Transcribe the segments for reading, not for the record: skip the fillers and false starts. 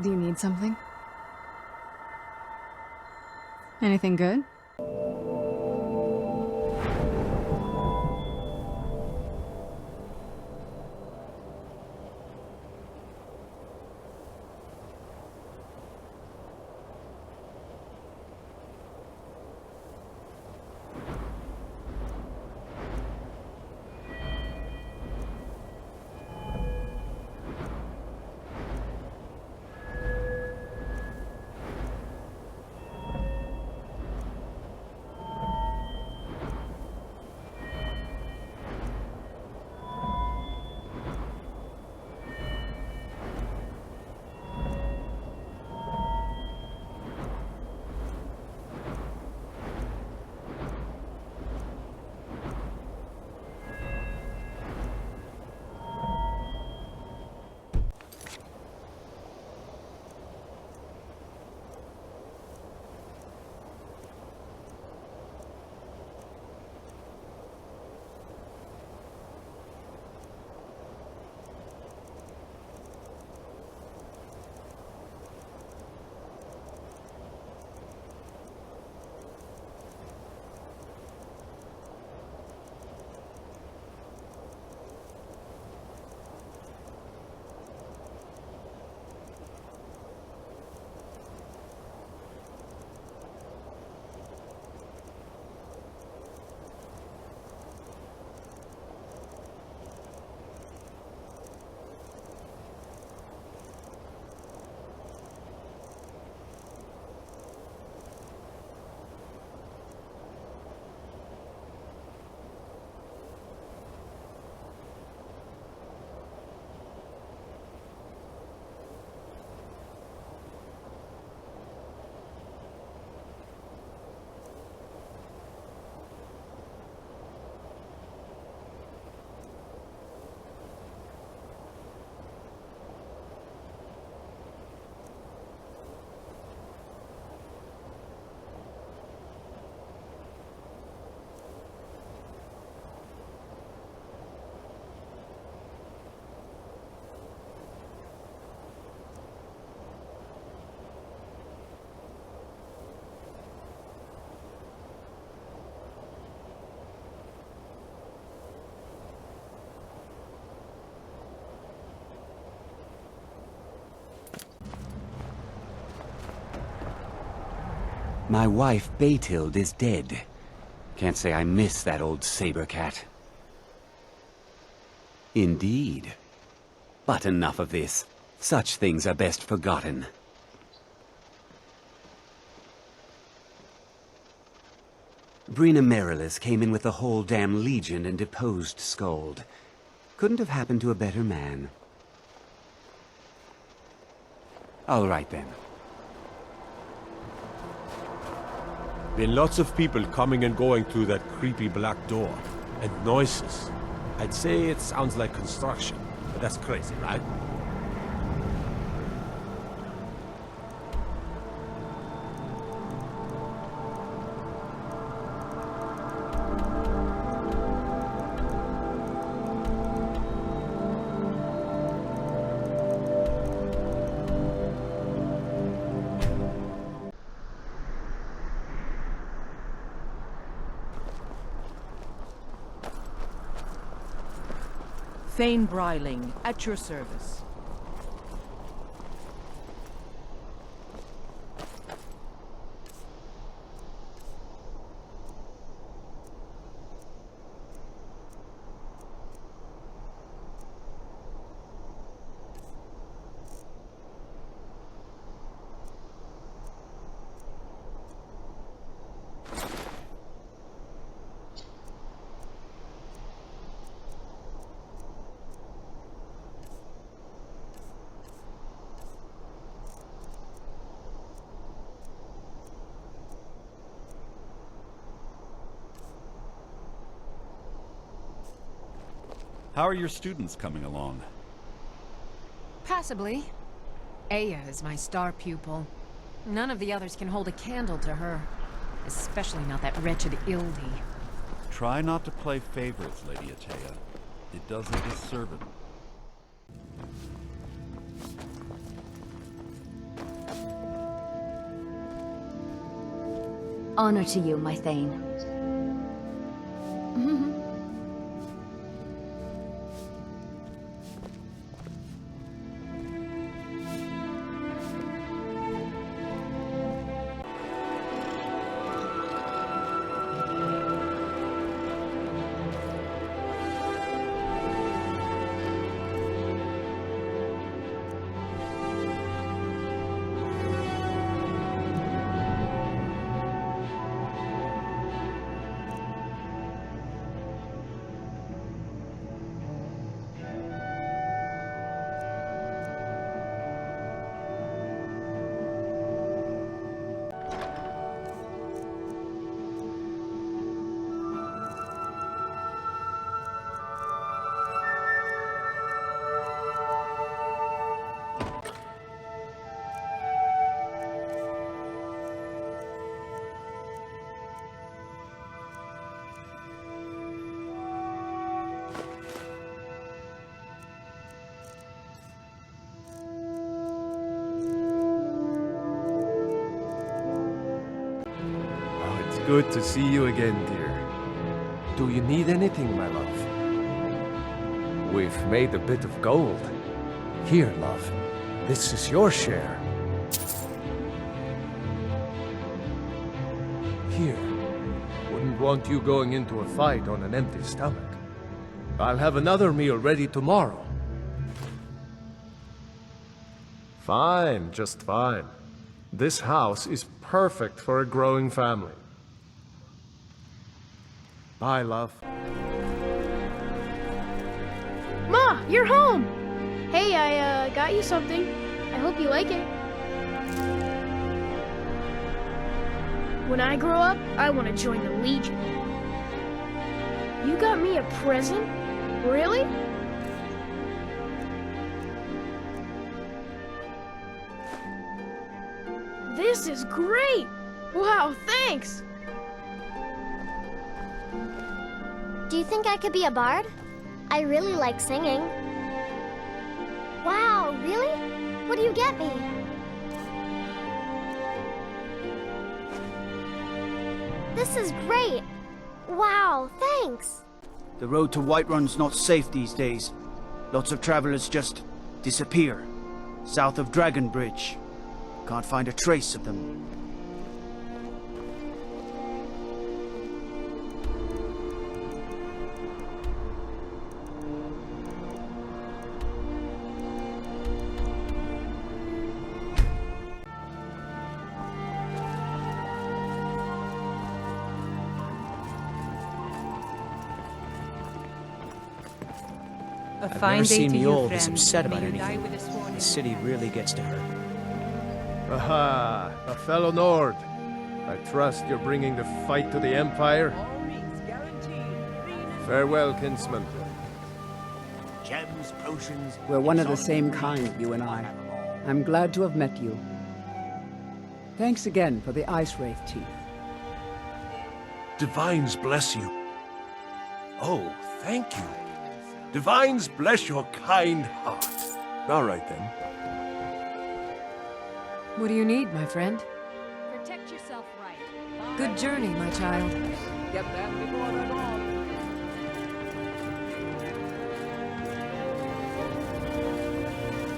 Do you need something? Anything good? My wife, Baetild, is dead. Can't say I miss that old saber cat. Indeed. But enough of this. Such things are best forgotten. Brina Merilis came in with the whole damn Legion and deposed Skuld. Couldn't have happened to a better man. All right then. Been lots of people coming and going through that creepy black door. And noises. I'd say it sounds like construction, but that's crazy, right? Thane Bryling, at your service. How are your students coming along? Passably. Aya is my star pupil. None of the others can hold a candle to her. Especially not that wretched Ildi. Try not to play favorites, Lady Atea. It does a disservice. Honor to you, my Thane. Good to see you again, dear. Do you need anything, my love? We've made a bit of gold. Here, love. This is your share. Here. Wouldn't want you going into a fight on an empty stomach. I'll have another meal ready tomorrow. Fine, just fine. This house is perfect for a growing family. Bye, love. Ma, you're home! Hey, I got you something. I hope you like it. When I grow up, I want to join the Legion. You got me a present? Really? This is great! Wow, thanks! Do you think I could be a bard? I really like singing. Wow, really? What do you get me? This is great. Wow, thanks. The road to Whiterun's not safe these days. Lots of travelers just disappear. South of Dragonbridge. Can't find a trace of them. I've never seen Mule this upset about anything. The city really gets to her. Aha, a fellow Nord. I trust you're bringing the fight to the Empire. Farewell, kinsman. Gems, potions... We're one of the same kind, you and I. I'm glad to have met you. Thanks again for the Ice Wraith teeth. Divines bless you. Oh, thank you. Divines bless your kind heart. All right, then. What do you need, my friend? Protect yourself right. Good journey, my child. Get that before the dawn.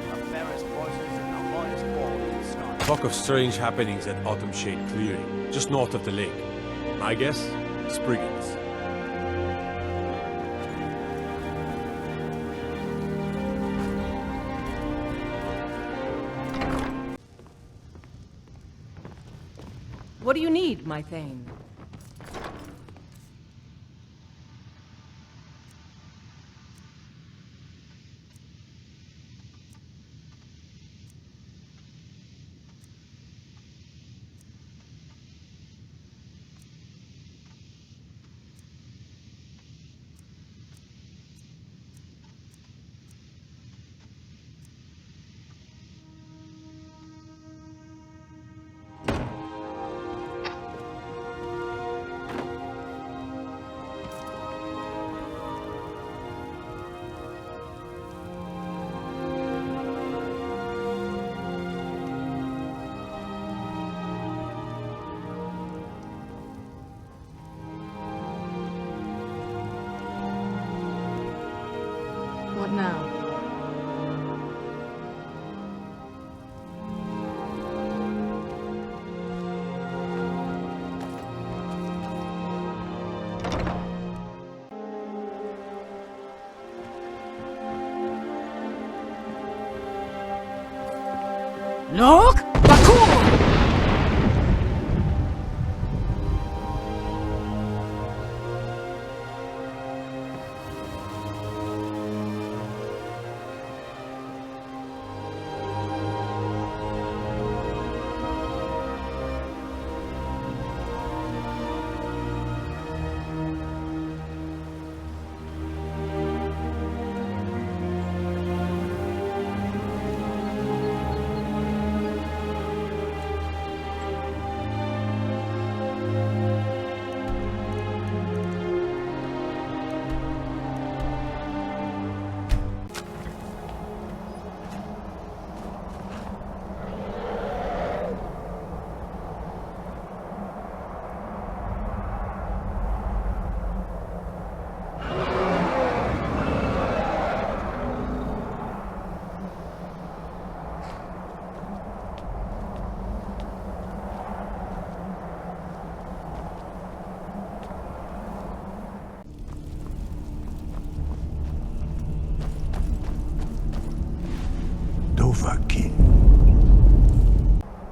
The fairest horses and the hottest ball in the sky. Talk of strange happenings at Autumn Shade Clearing, just north of the lake. My guess? Spriggans. What do you need, my Thane? now. Look! Bakur!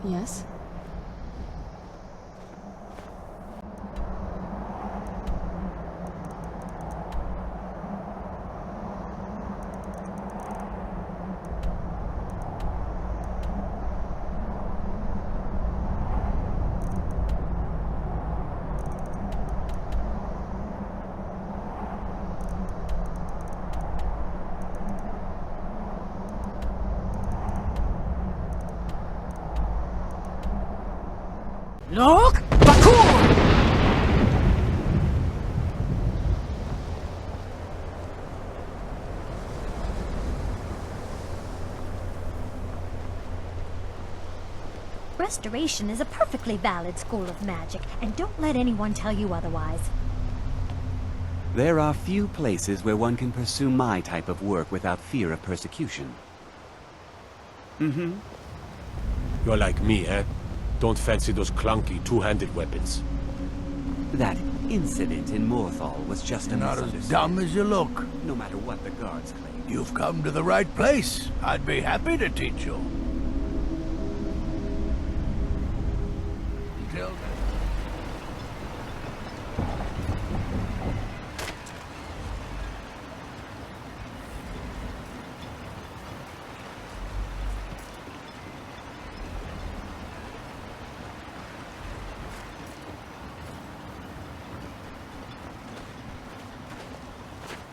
Yes? Look! Bakur! Restoration is a perfectly valid school of magic, and don't let anyone tell you otherwise. There are few places where one can pursue my type of work without fear of persecution. You're like me, eh? Don't fancy those clunky, two-handed weapons. That incident in Morthal was just a Not misunderstanding. as dumb as you look. No matter what the guards claim. You've come to the right place. I'd be happy to teach you. Until then.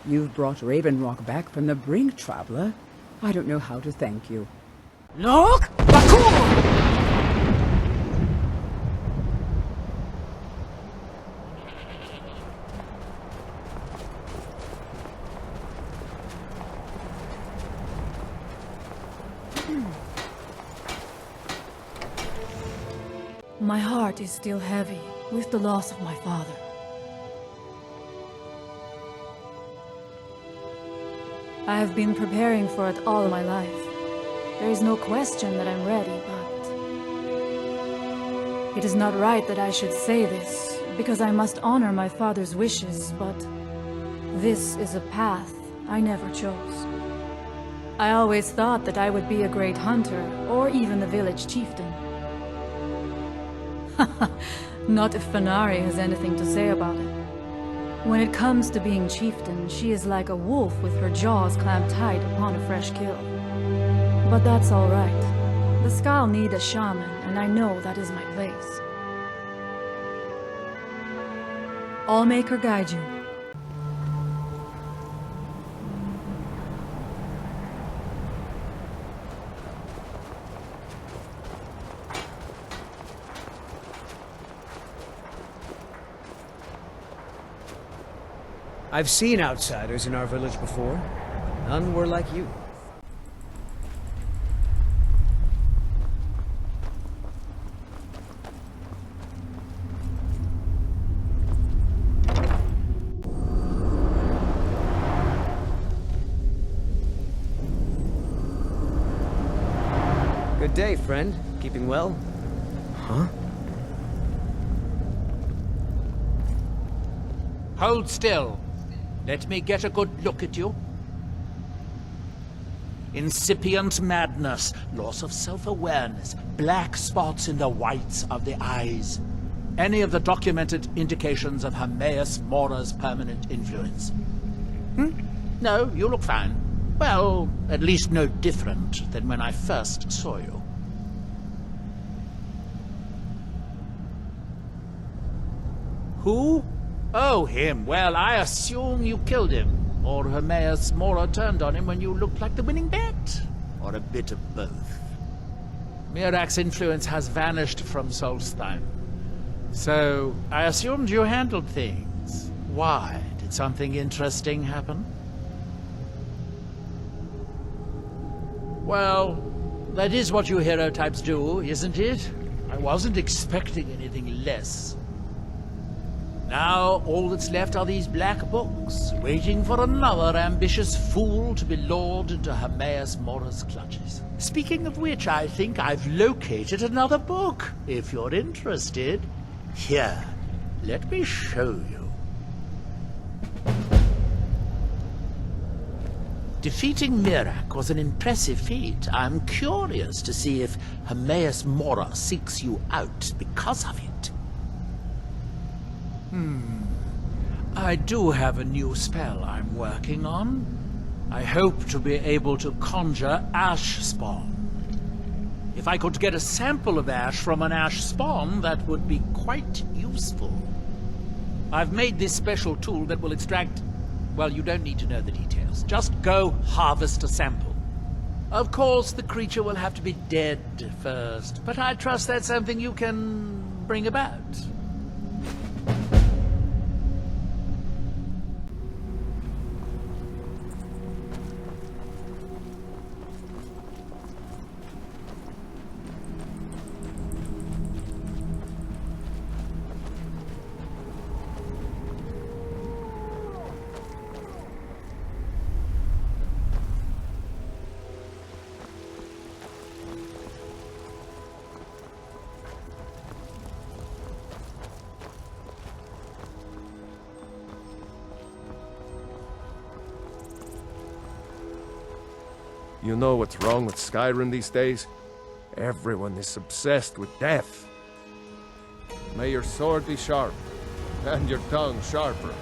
You've brought Raven Rock back from the brink, traveler. I don't know how to thank you. Look! Bakur! My heart is still heavy with the loss of my father. I have been preparing for it all my life. There is no question that I'm ready, but it is not right that I should say this, because I must honor my father's wishes, but this is a path I never chose. I always thought that I would be a great hunter, or even the village chieftain. Not if Fenari has anything to say about it. When it comes to being chieftain, she is like a wolf with her jaws clamped tight upon a fresh kill. But that's all right. The Skal need a shaman, and I know that is my place. I'll make her guide you. I've seen outsiders in our village before. None were like you. Good day, friend. Keeping well? Huh? Hold still. Let me get a good look at you. Incipient madness, loss of self-awareness, black spots in the whites of the eyes. Any of the documented indications of Hermaeus Mora's permanent influence. No, you look fine. Well, at least no different than when I first saw you. Who? Oh, him. Well, I assume you killed him. Or Hermaeus Mora turned on him when you looked like the winning bet. Or a bit of both. Mirak's influence has vanished from Solstheim. So, I assumed you handled things. Why? Did something interesting happen? Well, that is what you hero types do, isn't it? I wasn't expecting anything less. Now, all that's left are these black books, waiting for another ambitious fool to be lured into Hermaeus Mora's clutches. Speaking of which, I think I've located another book, if you're interested. Here, let me show you. Defeating Mirak was an impressive feat. I'm curious to see if Hermaeus Mora seeks you out because of it. I do have a new spell I'm working on. I hope to be able to conjure ash spawn. If I could get a sample of ash from an ash spawn, that would be quite useful. I've made this special tool that will extract... Well, you don't need to know the details. Just go harvest a sample. Of course, the creature will have to be dead first, but I trust that's something you can bring about. You know what's wrong with Skyrim these days? Everyone is obsessed with death. May your sword be sharp, and your tongue sharper.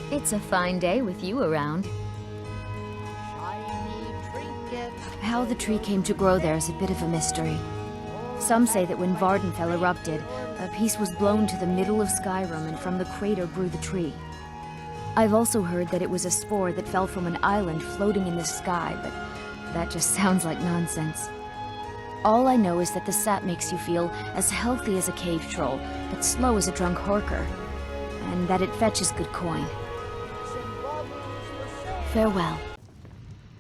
It's a fine day with you around. How the tree came to grow there is a bit of a mystery. Some say that when Vardenfell erupted, a piece was blown to the middle of Skyrim and from the crater grew the tree. I've also heard that it was a spore that fell from an island floating in the sky, but that just sounds like nonsense. All I know is that the sap makes you feel as healthy as a cave troll, but slow as a drunk horker, and that it fetches good coin. Farewell.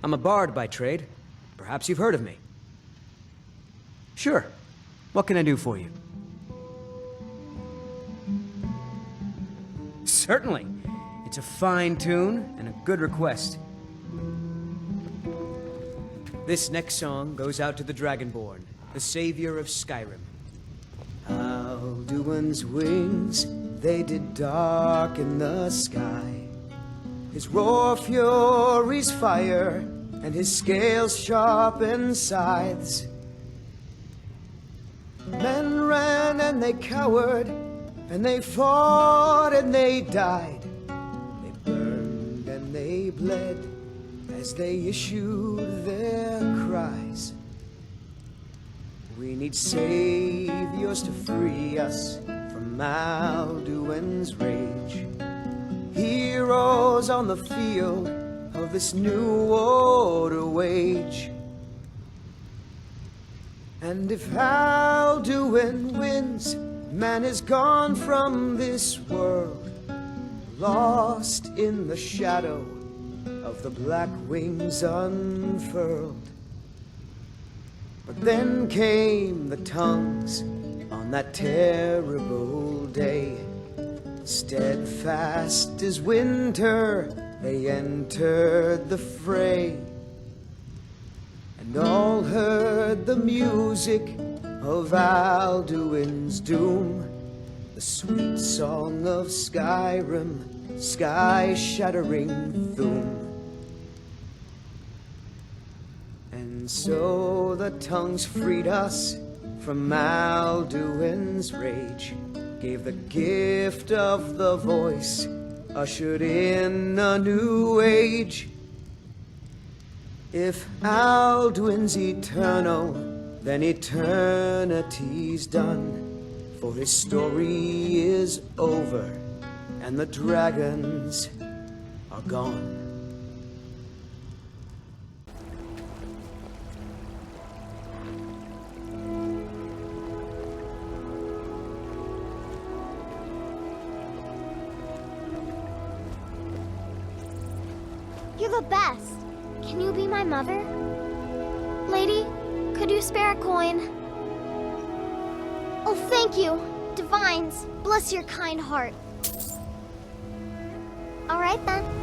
I'm a bard by trade. Perhaps you've heard of me. Sure. What can I do for you? Certainly. It's a fine tune and a good request. This next song goes out to the Dragonborn, the savior of Skyrim. Alduin's wings, they did darken the sky. His roar fury's fire, and his scales sharpened scythes. Men ran and they cowered, and they fought and they died. They burned and they bled as they issued their cries. We need saviors to free us from Alduin's rage. Heroes on the field of this new order wage. And if Alduin wins, man is gone from this world, lost in the shadow of the black wings unfurled. But then came the tongues on that terrible day, Steadfast as winter, they entered the fray, and all heard the music of Alduin's doom, the sweet song of Skyrim, sky-shattering Thuum. And so the tongues freed us from Alduin's rage, gave the gift of the voice, ushered in a new age. If Alduin's eternal, then eternity's done, for his story is over, and the dragons are gone. You're the best. Can you be my mother? Lady, could you spare a coin? Oh, thank you. Divines, bless your kind heart. All right then.